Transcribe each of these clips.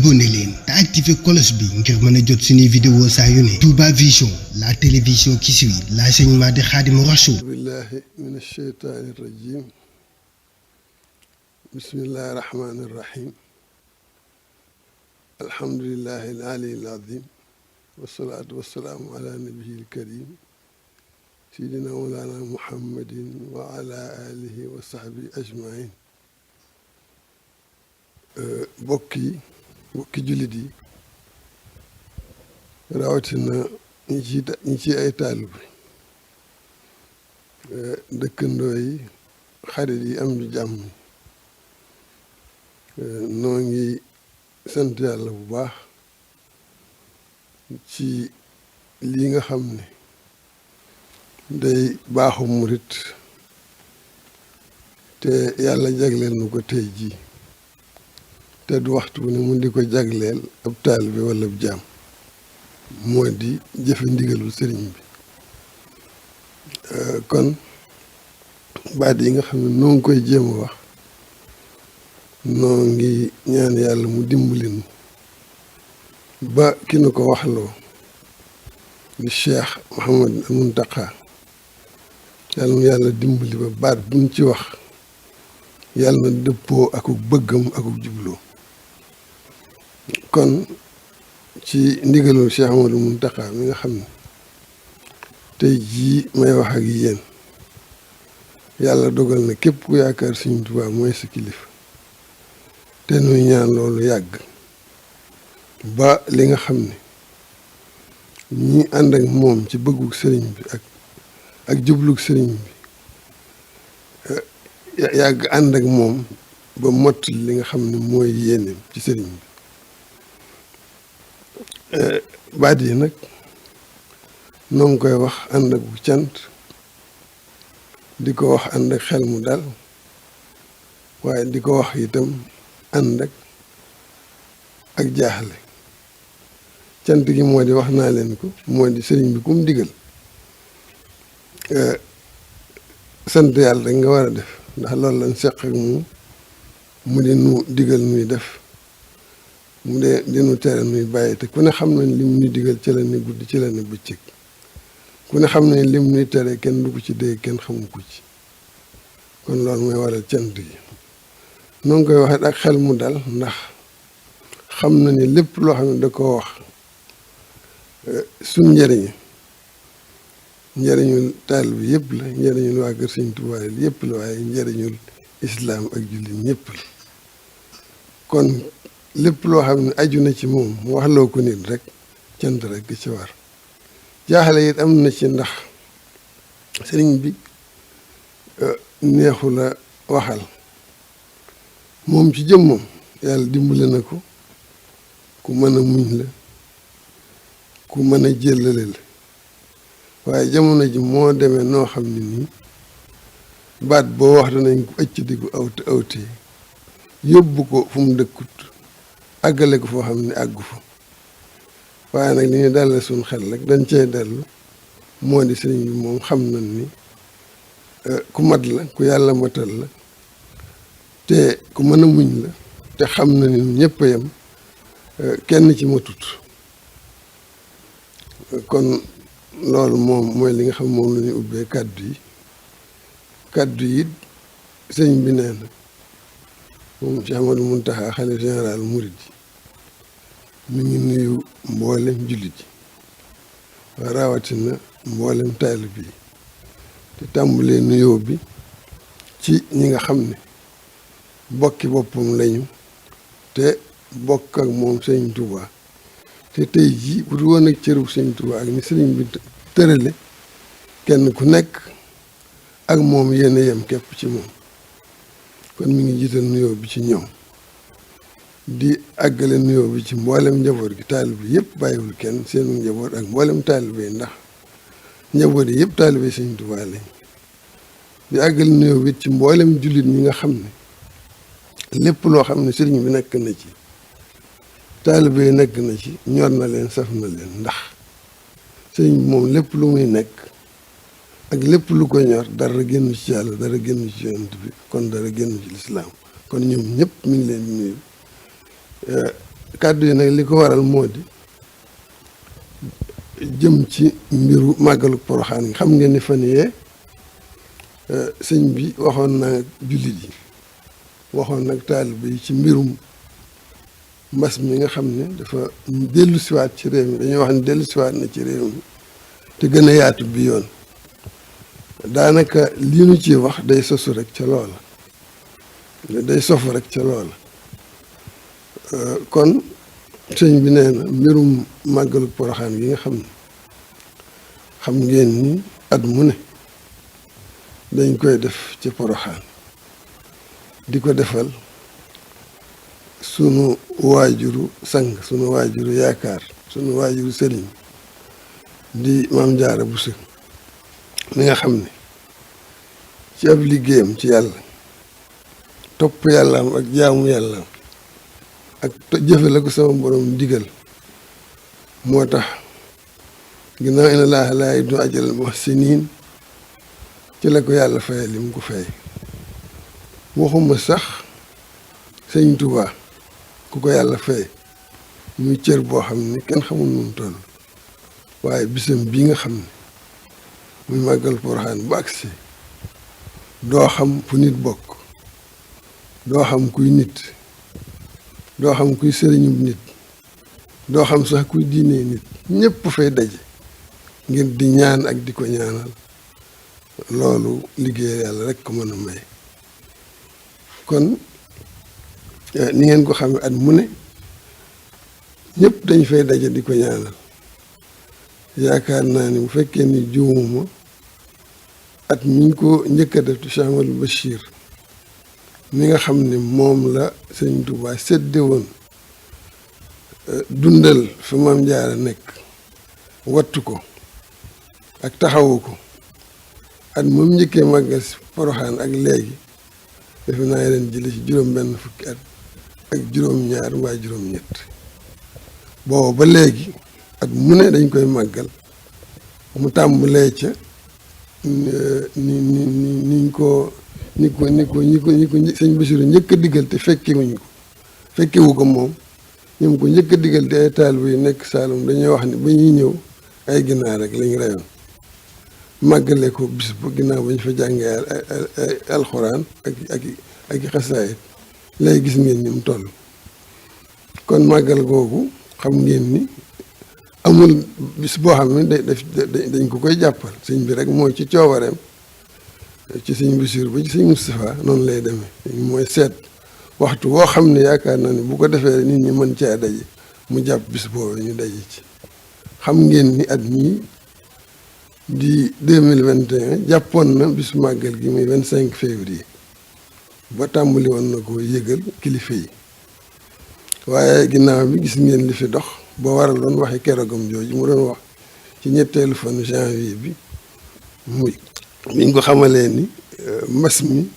abonné leen te activé cloche bi ngir mën a jot suñuy vidéo saa yu ne. Touba Vision, la télévision qui suit l'enseignement de Khadimou Rassoul. billahi min ash-shaytani rajim. bismillahi rahmani rahim. alhamdulillahi al-aliyyil azim. wasalaatu wasalaamu ala nabiyil karim. sayyidina mawlana muhammadin wa ala alihi wa sahbihi ajmain. bokki jullit yi rawatina ñi ci ay taalibe dëkkandoo yi xarit yi am di jàmm noo ngi sant yàlla bu baax ci lii nga xam ne day baaxu murit te yàlla jagleel nu ko tey jii te du waxtu bu ne mun di ko jagleel ab taalibe wala ab jaam moo di jëfe ndigalul sëriñ bi kon baat yi nga xam ne noo ngi koy jéem a wax noo ngi ñaan yàlla mu dimbali nu ba ki nu ko waxloo di Cheikh Mouhamad Muntaqa yàlla mu yàlla dimbali ba baat buñ ci wax yàlla na dëppoo akuk bëggam akuk jubloo kon ci ndigalul Cheikh Amadou Muntaqa mi nga xam ne tey jii may wax ak yéen yàlla dogal na képp ku yaakaar Sëriñ Tuubaa mooy sa kilifa te nuy ñaan loolu yàgg ba li nga xam ne ñi ànd ak moom ci bëggug sëriñ bi ak jublug sëriñ bi yàgg ànd ak moom ba mott li nga xam ne mooy yéeneem ci sëriñ bi baat yi nag noo ngi koy wax ànd ak bu cant di ko wax ànd ak xel mu dal waaye di ko wax itam ànd ak jaaxle cant gi moo di wax naa leen ko moo di sëriñ bi kum digal sant yàlla rek nga war a def ndax loolu lañ seq ak mu di nu digal nuy def mu dee dinu tere nuy bàyyi te ku ne xam nañ lim nuy digal ci la ne guddi ci la ne bëccëg ku ne xam nañ lim nuy tere kenn du ko ci dégg kenn xamu ko ci kon loolu mooy waral cant gi noo ngi koy waxee ak xel mu dal ndax xam na ni lépp loo xam ne da koo wax suñ njëriñul taal bi yëpp la njëriñul waa kër Sëriñ Tuubaa yëpp la waaye njëriñul islaam ak jullit ñëpp la kon lépp loo xam ne aju na ci moom mu wax loo ko nit rek cant rek ci war jaaxle it am na ci ndax sëriñ bi neexu la waxal moom ci jëmmam yàlla dimbale na ko ku mën a muñ la ku mën a jëllale la waaye jamono ji moo demee noo xam ne nii baat boo wax danañ ko ëcc di ko awtee yóbbu ko fu mu dëkkut àggale ko foo xam ne àggu fa waaye nag li ñu dalal suñ xel rek dañ cey dellu moo di sëriñ bi moom xam nañ ni ku mat la ku yàlla matal la te ku mën a muñ la te xam na ni ñëpp a yem kenn ci matut kon loolu moom mooy li nga xam moom la ñuy ubbee kàddu yi sëñ bi nee na moom Cheikh Amadou Muntaxa xalifa général murid mi ngi nuyu mboolem jullit yi waa rawatina mboolem taalib yi te tàmbalee nuyoo bi ci ñi nga xam ne bokki boppam lañu te bokk ak moom sëñ Tuubaa te tey jii bu dul woon ak cëru sëñ Tuubaa ak ni sëriñ bi tërale kenn ku nekk ak moom yéen a yem képp ci moom kon mi ngi jiital nuyoo bi ci ñoom di àggale nuyoo bi ci mboolem njaboot gi taalibe bi yëpp bàyyiwul kenn seenu njaboot ak mboolem taalibe yi ndax njaboot yi yëpp taalibe sëñ Tuubaa lañ di àggale nuyoo bi ci mboolem jullit ñi nga xam ne lépp loo xam ne sëriñ bi nekk na ci taalibe yi nekk na ci ñor na leen saf na leen ndax sëriñ bi moom lépp lu muy nekk ak lépp lu ko ñor dara génn ci yàlla dara génn ci yonent bi kon dara génn ci lislaam kon ñoom ñëpp mi ngi leen di nuyu kàddu yi nag li ko waral moo di jëm ci mbiru màggalu Poroxaan xam ngeen ni fan yee sëñ bi waxoon na jullit yi waxoon nag taalibe yi ci mbirum mbas mi nga xam ne dafa dellu siwaat ci réew mi dañuy wax ne dellu siwaat na ci réew mi te gën a yaatu bi yoon daanaka lii nu ci wax day sosu rek ca loola day sofu rek ca loola kon sëñ bi nee na mbirum màggalu Poroxaan gi nga xam ne xam ngeen ni at mu ne dañ koy def ci Poroxaan di ko defal sunu waajuru sang sunu waajuru yaakaar sunu waajuru sëriñ di Maam Jaara Buso mi nga xam ne ci ab liggéeyam ci yàlla topp yàllaam ak jaamu yàllaam ak jëfe la ko sama borom digal moo tax ginnaaw inna laaha laa yudii'u ajral muhsiniin ci la ko yàlla faye li mu ko fay waxuma sax sëñ Tuubaa ku ko yàlla fay muy cër boo xam ne kenn xamul nu mu toll waaye bisam bii nga xam ne muy màggal Poroxaan bu agsi doo xam fu nit bokk doo xam kuy nit doo xam kuy sëriñub nit doo xam sax kuy diine nit ñépp fay daje ngir di ñaan ak di ko ñaanal loolu liggéey yàlla rek ko mën a may kon ni ngeen ko xam at mu ne ñëpp dañ fay daje di ko ñaanal yaakaar naa ni bu fekkee ni juumuma at miñ ko njëkk a def ci Cheikh Amadou Bachir mi nga xam ne moom la sëñ Tuubaa sédde woon dundal fi Maam Jaara nekk wattu ko ak taxawu ko at moom njëkkee màggal si Poroxaan ak léegi defe naa leen jële ci juróom-benn fukki at ak juróom-ñaar mbaa juróom-ñett boobu ba léegi at mu ne dañ koy màggal mu tàmbalee ca ni ko sëñ Basiru njëkk a digal te fekkewu ko moom ñoom ko njëkk a digal te ay taalibe yu nekk Saalum dañuy wax ni ba ñuy ñëw ay ginaar rek lañ reyoon màggale ko bis bu ginnaaw ba ñu fa jàngee alxuraan ak xasaayit lay gis ngeen ni mu toll kon màggal googu xam ngeen ni amul bis boo xam ne dañ ko koy jàppal sëñ bi rek mooy ci coowareem ci sëñ Basiru ba ci sëñ Moustapha noonu lay demee mooy seet waxtu woo xam ne yaakaar naa ne bu ko defee nit ñi mën caa daje mu jàpp bis boobu ñu daje ci xam ngeen ni at mii di 2021 jàppoon na bisu màggal gi muy 25 février ba tàmbali woon na ko yëgal kilifa yi waaye ginnaaw bi gis ngeen li fi dox ba waraloon waxi keroogam jooju mu doon wax ci ñetteelu fanu janvier bi muy biñ ko xamalee ni mbas mi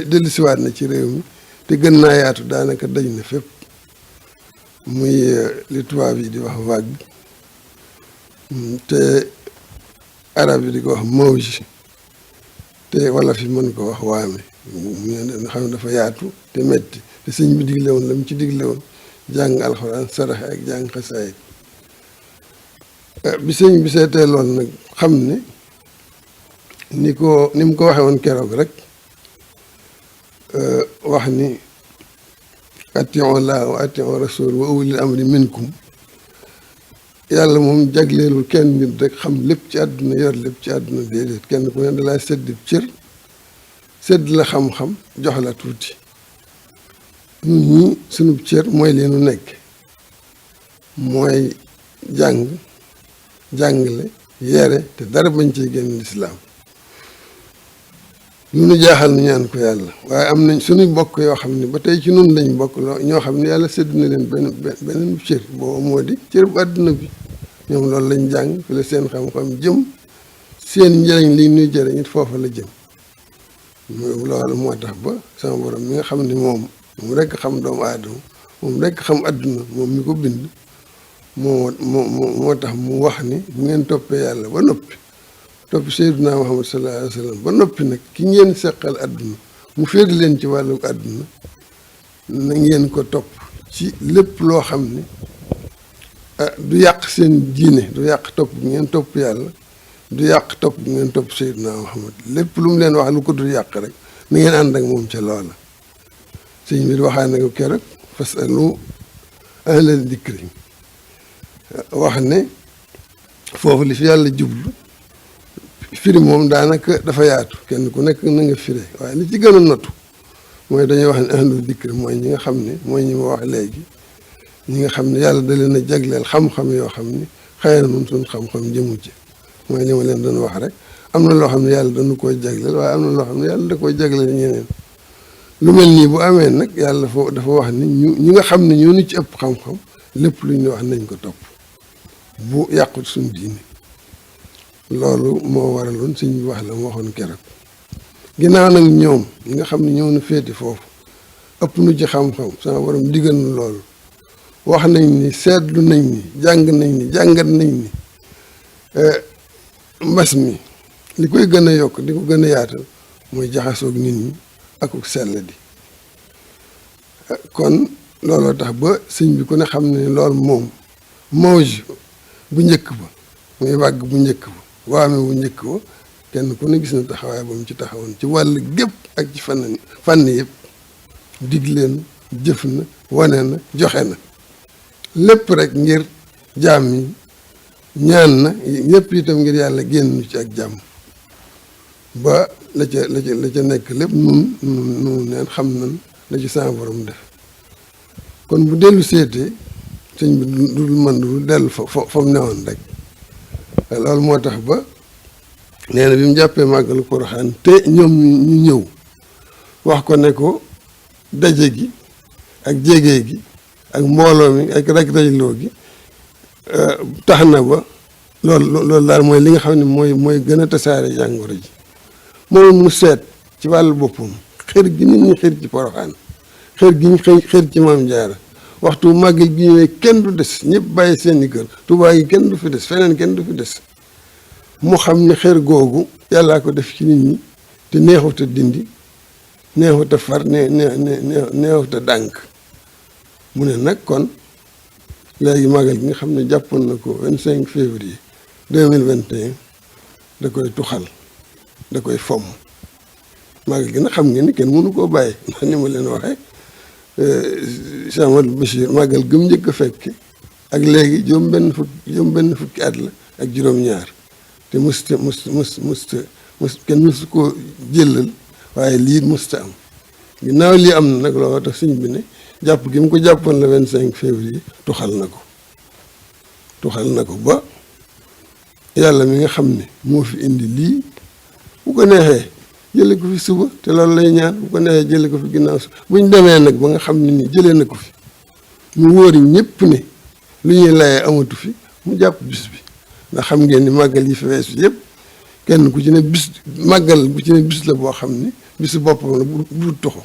dellu siwaat na ci réew mi te gën naa yaatu daanaka daj na fépp muy li tubaab yi di wax vague te arab yi di ko wax mawj te wala fi mën ko wax waame nga xam ne dafa yaatu te metti te sëñ bi digle woon la mu ci digle woon jàng alxuraan saraxe ak jàng xasaayit bi sëñ bi seetee lool nag xam ne ni mu ko waxee woon keroog rek wax ni atii'u llaaha wa atii'u rasuul wa ulil amri minkum yàlla moom jagleelul kenn nit rek xam lépp ci àdduna yor lépp ci àdduna déedéet kenn ku ne dalaa sedd cër sedd la xam-xam jox la tuuti ñun ñi sunu cër mooy li nu nekk mooy jàngale yare te dara bañ cee génn lislaam lu nu jaaxal nu ñaan ko yàlla waaye am nañ suñuy bokk yoo xam ne ba tey ci nun lañ bokk ñoo xam ne yàlla sedd na leen beneen cër boobu moo di cër bu àdduna bi ñoom loolu lañ jàng fi la seen xam-xam jëm seen njëriñ li ñuy jëriñ it foofa la jëm loolu moo tax ba sama borom mi nga xam ne moom rekk xam doomu aadama moom rekk xam àdduna moom mi ko bind moo tax mu wax ni bu ngeen toppee yàlla ba noppi topp Seydina Muhammad sallallahu alayhi wa sallam ba noppi nag ki ngeen seqal àdduna mu féete leen ci wàllu àdduna na ngeen ko topp ci lépp loo xam ni du yàq seen diine, du yàq topp bi ngeen topp yàlla, du yàq topp bi ngeen topp Seydina Muhammad. lépp lu mu leen wax lu ko dul yàq rek na ngeen ànd ak moom ca loola. sëñ bi waxaa na ko keroog fasalu ahla dikri wax ne foofu li fi yàlla jublu firi moom daanaka dafa yaatu, kenn ku nekk na nga firee, waaye li ci gën a notu mooy dañuy wax ne ahlu dikri mooy ñi nga xam ne mooy ñi ma wax léegi, ñi nga xam ne yàlla da leen a jagleel xam-xam yoo xam ni xëy na moom suñ xam-xam jëmu ci, mooy li ma leen doon wax rek. am na loo xam ne yàlla dañu koy jagleel, waaye am na loo xam ne yàlla da koy jagleel ñeneen. lu mel nii bu amee nag yàlla dafa wax ni ñi nga xam ne ñoo ñu ci ëpp xam-xam lépp lu ñu wax nañ ko topp bu yàqut suñ diine. loolu moo waraloon suñ bi wax la mu waxoon keroog. ginnaaw nag ñoom ñi nga xam ne ñoo nu féete foofu ëpp nu ci xam-xam sama borom digal nu loolu wax nañ ni seetlu nañ ni jàng nañ ni jàngat nañ ni mbas mi li koy gën a yokk di ko gën a yaatal mooy jaxasoog nit ñi ak sell di. kon looloo tax ba sëñ bi ku ne xam ne loolu moom mawj bu njëkk ba muy wàgg bu njëkk ba waame bu njëkk ba kenn ku ne gis na taxawaay ba mu ci taxawoon ci wàll gépp ak ci fànn yëpp digle na jëf na wane na joxe na lépp rek ngir jaam yi ñaan na yëpp itam ngir yàlla génn ci ak jàmm ba la ca nekk lépp nun neen xam nañ la ci sama borom def. kon bu dellu seetee sëñ bi du man du dellu fa mu newoon rek. loolu moo tax ba nee na bi mu jàppee màggalu Poroxaan te ñoom ñu ñëw wax ko ne ko daje gi ak jege gi ak mbooloo mi ak rek dajloo gi tax na ba loolu daal mooy li nga xam ne mooy gën a tasaare jàngoro ji. moom mu seet ci wàllu boppam xër gi nit ñi xër ci Poroxaan, xër gi ñu xër ci Maam Jaara, waxtu màggal gi ñëwee kenn du des, ñëpp bàyyi seeni kër, Tuubaa yi kenn du fi des, feneen kenn du fi des. mu xam ne xër googu yàllaa ko def ci nit ñi te neexut a dindi, neexut a far, neexut a dànk. mu ne nag kon léegi màggal gi nga xam ne jàppoon na ko 25 février 2021 da koy tuxal, da koy fomm. màggal gi nag xam ngeen ni kenn mënu koo bàyyi ndax ni ma leen waxee Cheikh Amadou Bachir màggal gëm njëkk a fekk ak léegi juróom benn fukki at la ak juróom-ñaar te musta kenn musu koo jëlal, waaye lii musta am. ginnaaw lii am na nag looloo tax sëñ bi ne jàpp gi mu ko jàppoon le 25 février tuxal na ko ba yàlla mi nga xam ne moo fi indi lii bu ko neexee jële ko fi suba te loolu lay ñaan, bu ko neexee jële ko fi ginnaaw suba. buñ demee nag ba nga xam ne ni jëlee na ko fi mu wóori ñëpp ne lu ñuy layee amatu fi, mu jàpp bis bi. ndax xam ngeen ni màggal yi fi weesu yëpp kenn ku ci ne bis màggal bu ci ne bis la boo xam ni bisu boppam la bu toxu.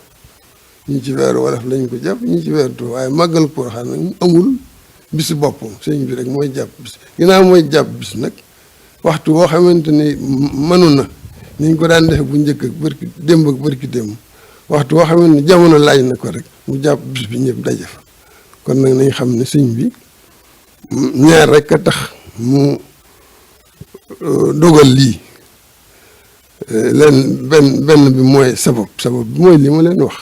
ñi ci weeru wolof lañ ko jàpp, ñi ci weeru toxu, waaye màggal Poroxaan nag amul bisu boppam, sëñ bi rek mooy jàpp bis. ginnaaw mooy jàpp bis nag waxtu boo xamante ni mënu na ni ñu ko daan defe bu njëkk ak bërki démb waxtu boo xamante ni jamono laaj na ko rek mu jàpp bis bi ñëpp daje fa. kon nag nañ xam ne sëñ bi ñaar rek a tax mu dogal lii. benn bi mooy sabab bi mooy li ma leen wax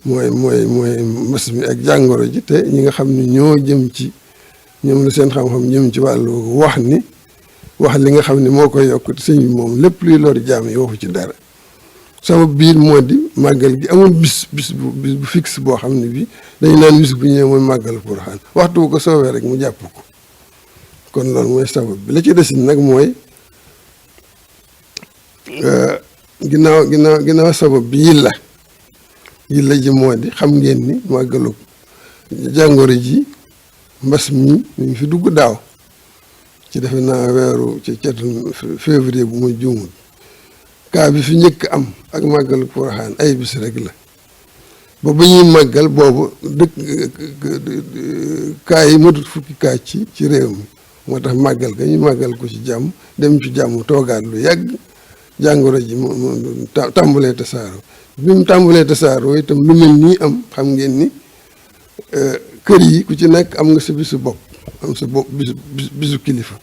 mooy mbas mi ak jàngoro ji, te ñi nga xam ne ñoo jëm ci ñoom la seen xam-xam jëm ci wàllu wax li nga xam ne moo koy yokk te sëñ bi moom lépp luy lor jaam yi waxu ci dara. sabab biir moo di màggal gi amul bis bu fixe boo xam ne bii dañu naan bis bu ñëwee mooy màggal Poroxaan, waxtu bu ko soobee rek mu jàpp ko. kon loolu mooy sabab bi. la ci desit nag mooy ginnaaw sabab bi yilla ji moo di xam ngeen ni màggalu jàngoro ji mbas mi ñu fi dugg daaw ci defe naa weeru ci cetul février bu ma juumul. kaa bi fi njëkk am ak màggalu Poroxaan ay bis rek la ba ñuy màggal boobu kaa yi matut fukki kaa ci réew mi. moo tax màggal ga ñu màggal ko ci jàmm dem ci jàmm toogaat lu yàgg jàngoro ji mu tàmbalee tasaaroo. bi mu tàmbalee tasaaroo itam lu mel nii am xam ngeen ni kër yi ku ci nekk am nga sa bisu bopp am sa bopp bisu kilifa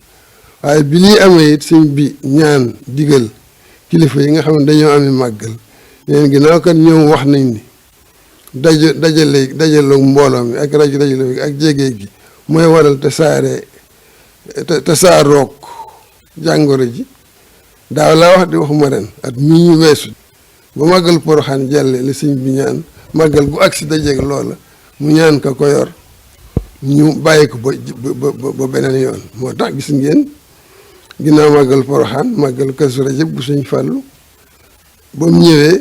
waaye bi lii amee it sëñ bi ñaan digal kilifa yi nga xam ne dañoo amee màggal leen ginnaaw kat ñoom wax nañ ni dajaloog mbooloo mi ak dajale ak jege gi mooy waral te saaroog jàngoro ji daaw laa wax di waxuma ren at mii ñu weesu ba màggal Poroxaan jàlle li sëñ bi ñaan màggal gu agsi dajeeg loola mu ñaan ka ko yor ñu bàyyi ko ba beneen yoon moo tax gis ngeen ginnaaw màggal Poroxaan màggal Kazu Rajab bu sëñ Fàllu ba mu ñëwee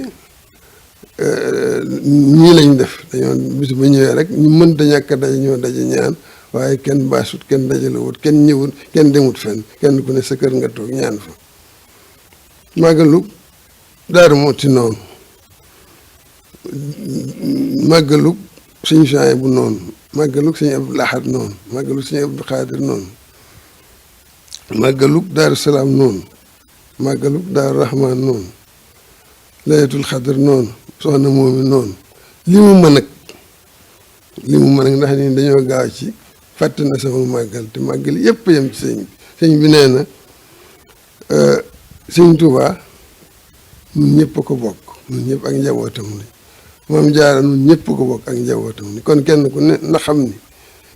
ñii lañ def dañoo bis ba ñëwee rek ñu mënta ñàkk daje ñoo daje ñaan waaye kenn baasut kenn dajalewut kenn ñëwut kenn demut fenn kenn ku ne sa kër nga toog ñaan fa màggalu Daaru Muxti noonu màggalu sëñ Suhaybu bu noonu màggalu sëñ Abdul Ahad noonu màggalu sëñ Abdul Xaadir noonu màggalu Daaru Salaam noonu màggalu Daaru Rahmaan noonu Laylatul Xadr noonu soxna moomi noonu li mu mën nag ndax ni dañoo gaaw ci fàtte na sama màggal te màggal yépp yem ci sëñ bi nee na sëñ Tuubaa ñun ñëpp ko bokk ñun ñëpp ak njabootam ni Maam Jaara ñun ñëpp ko bokk ak njabootam ni kon kenn ku ne na xam ni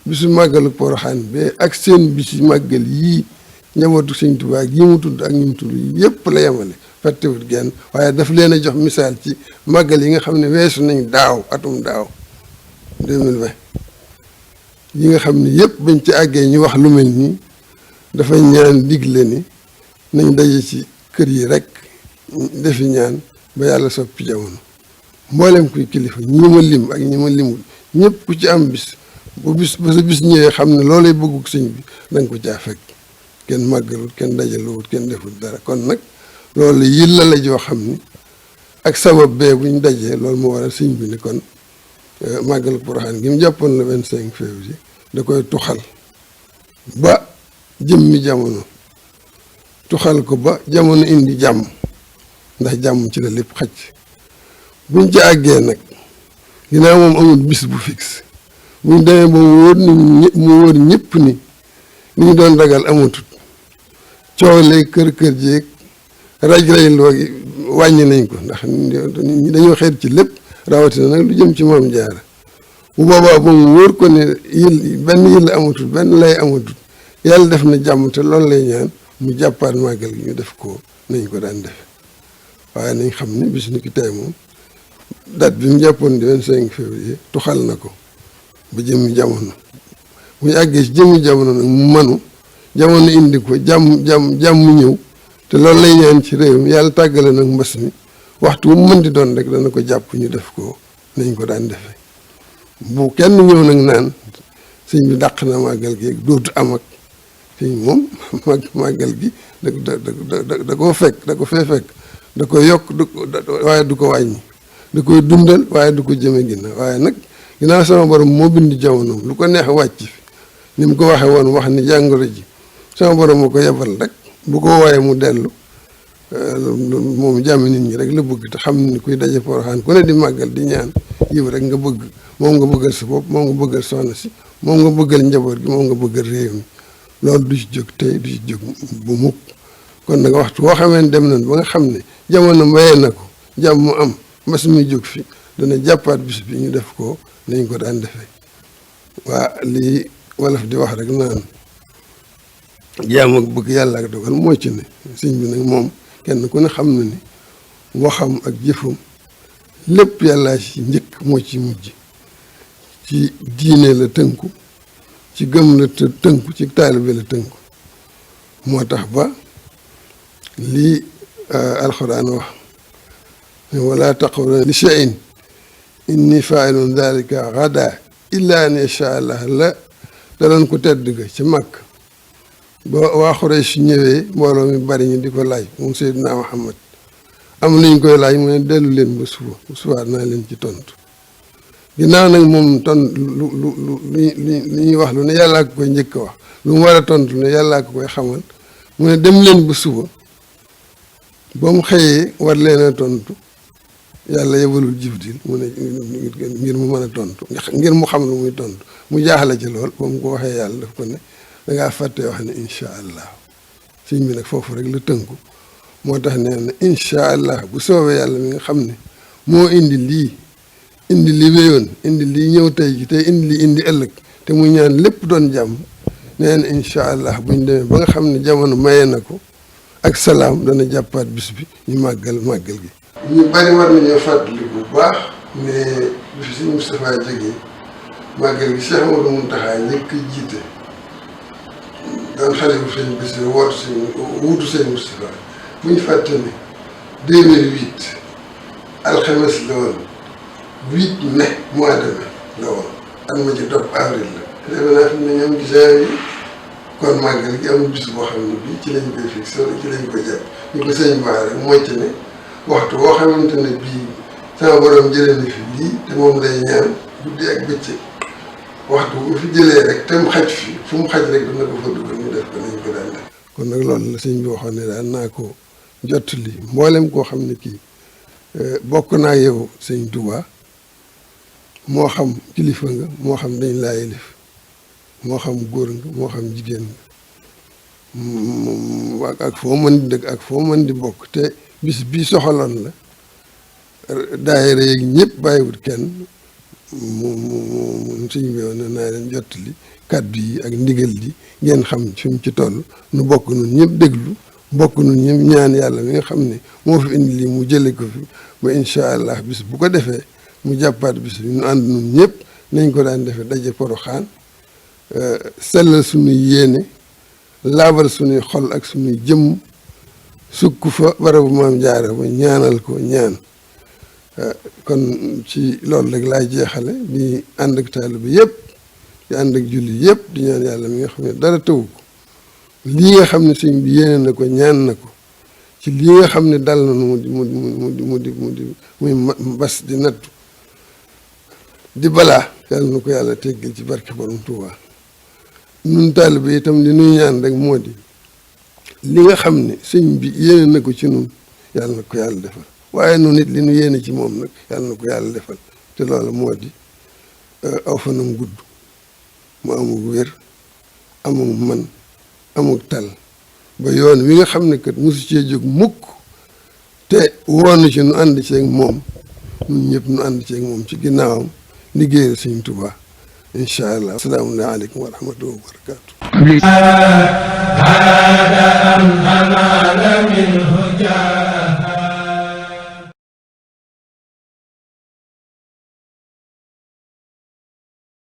bisu màggalu Poroxaan bi ak seen bisi màggal yii njabootu sëñ Tuubaa gii mu tudd ak ñu mu tudd yépp la yemale fàttewut genn waaye daf leen a jox misaal ci màggal yi nga xam ne weesu nañ daaw atum daaw 2020 yi nga xam ne yépp bañ ci àggee ñu wax lu mel nii dafa ñaan digle ni nañ daje ci kër yi rek defi ñaan ba yàlla soppi jamono mboolem kuy kilifa ñi ma lim ak ñi ma limul ñëpp ku ci am bis ba sa bis ñëwee xam ne loolay bëgguk sëñ bi danga ko caa fekk kenn màggalut kenn dajaluwut kenn defut dara kon nag loolu yilla la joo xam ni ak sabab bee buñ dajee loolu moo waral sëñ bi ni kon màggal Poroxaan gi mu jàppoon le 25 février da koy tuxal ba jëmmi jamono tuxal ko ba jamono indi jàmm ndax jàmm ci la lépp xaj buñ ci àggee nag ginnaaw moom amul bis bu fixe buñ demee ba mu wóor ñëpp ni li ñu doon ragal amatut coow lee kër jeeg raj-raj loo gi wàññi nañ ko ndax ñi dañoo xeet ci lépp rawatina nag lu jëm ci Maam Jaara bu boobaa ba mu wóor ko ne benn yëll amatul benn lay amatul yàlla def na jàmm te loolu lay ñaan mu jàppaat màggal gi ñu def ko nañ ko daan defe waaye nañ xam ni bis ni ki tey moom date bi mu jàppoon di 25 février tuxal na ko ba jëmmi jamono bu ñu àggee ci jëmmi jamono nag mu manu jamono indi ko jàmm ñëw te loolu lay ñaan ci réew mi yàlla tàggale nag mbas mi waxtu bu mu mën di doon rek dana ko jàpp ñu def ko nañ ko daan defee bu kenn ñëw nag naan sëñ bi dàq na màggal gi dootu am ak sëñ moom màggal gi da koo fekk da ko fee fekk da koy yokk waaye du ko wàññi da koy dundal waaye du ko jëme ginnaaw waaye nag ginnaaw sama borom moo bind jamono lu ko neex wàcc fi ni mu ko waxee woon wax ni jàngoro ji sama borom moo ko yebal rek bu ko wooyee mu dellu moom jàmm nit ñi rek la bëgg te xam ni kuy daje Poroxaan ku ne di màggal di ñaan yiw rek nga bëgg moom nga bëggal sa bopp moom nga bëggal soxna si moom nga bëggal njaboot gi moom nga bëggal réew mi loolu du ci jóg tey du ci jóg bu mukk kon nag waxtu woo xamee dem nañ ba nga xam ne jamono mayee na ko jàmm mu am mbas mi jóg fi dana jàppaat bis bi ñu def ko nañ ko daan defee waa lii wolof di wax rek naan jaam ak bëgg yàlla ak dogal moo ci ne sëñ bi nag moom kenn ku ne xam na ni waxam ak jëfam lépp yàllaa ci njëkk moo ci mujj ci diine la tënku ci gëm la tënku ci taalibe la tënku moo tax ba lii alxuraan wax ne wala taquluna li shay'in inni fa'ilun dhalika ghadan illa an yasha Allah la daloon ko tedd ga ci Makka ba waa Xuraysh ñëwee mbooloo mi bari ñu di ko laaj moom Seydina Muhammad am nañ koy laaj mu ne dellu leen ba suba naa leen ci tontu ginnaaw nag moom lu ñuy wax lu ne yàllaa ko koy njëkk a wax lu mu war a tontu ne yàllaa ko koy xamal mu ne dem leen ba suba ba mu xëyee war leen a tontu yàlla yebalul Jibril mu ne ngir mu mën a tontu ngir mu xam lu muy tontu mu jaaxle ci lool ba mu ko waxee yàlla daf ko ne dangaa fàtte wax ne incha allah sëñ bi nag foofu rek la tënku moo tax nee na incha allah bu soobee yàlla mi nga xam ne moo indi li wéyoon indi lii ñëw tey ji tey indi li indi ëllëg te muy ñaan lépp doon jàmm nee na incha allah buñ demee ba nga xam ne jamono maye na ko ak salaam dana jàppaat bis bi ñu màggal gi. ñu bari war nañoo fàttali bu baax ne bi fi sëñ Moustapha jógee màggal gi Cheikh Amadou Mountakha njëkk jiite daan xale bu sëñ Bassirou wuutu sëñ Moustapha bu ñu fàtte ne 2008 alxames la woon 8 mai mois de mai la woon at ma ci topp avril la léegi naa fi ne ñoom gisee yi kon màggal gi amul bis boo xam ne bii ci lañ koy fixé wala ci lañ koy jàpp ñu ko sëñ baax rek mooy ci ne waxtu boo xamante ne bii sama borom jëlee na fi lii te moom lay ñaan guddi ak bëccëg waxtu bu fi jëlee rek te mu xaj fi fu mu xaj rek dana ko fa dugal ñu def ko nañ ko daan def. kon nag loolu la sëñ bi waxoon ne daal naa ko jottali mboolem koo xam ne kii bokk naa yow sëñ Touba moo xam kilifa nga moo xam dañ laa yilif moo xam góor nga moo xam jigéen nga ak foo mën di dëkk ak foo mën di bokk te bis bii soxaloon la daayira yeeg ñëpp bàyyiwut kenn mu suñ bi woon ne naa leen jottali kàddu yi ak ndigal li ngeen xam fi mu ci toll nu bokk nun ñëpp déglu bokk nun ñëpp ñaan yàlla mi nga xam ne moo fi indi lii mu jële ko fi ba incha allah bis bu ko defee mu jàppaat bis bi ñu ànd nun ñëpp nañ ko daan defee daje Poroxaan sellal suñuy yéene laabal suñuy xol ak suñuy jëmm sukk fa barabu maam jaara ba ñaanal ko ñaan kon ci loolu rek laay jeexale di ànd ak taalibe bi yëpp di ànd ak julli yëpp di ñaan yàlla mi nga xam ne dara tëwu ko lii nga xam ne sëñ bi yéene na ko ñaan na ko ci lii nga xam ne dal na muy mbas di nattu di balaa yàlla na ko yàlla teggal ci barke borom Tuubaa nun taalibe bi itam li nuy ñaan rek moo di li nga xam ne sëñ bi yéene na ko ci nun yàlla na ko yàlla defal waaye nun it li nu yéene ci moom nag yàlla na ko yàlla defal te loolu moo di aw fanam gudd mu amul wér amul man amul tal ba yoon wi nga xam ne kat mosu cee jóg mukk te woon ci nu ànd ceeg moom ñun ñëpp nu ànd ceeg moom ci ginnaawam liggéeyal Sëñ Tuubaa incha allah asalaamu aleykum wa rahmatullahi wa barakaatu.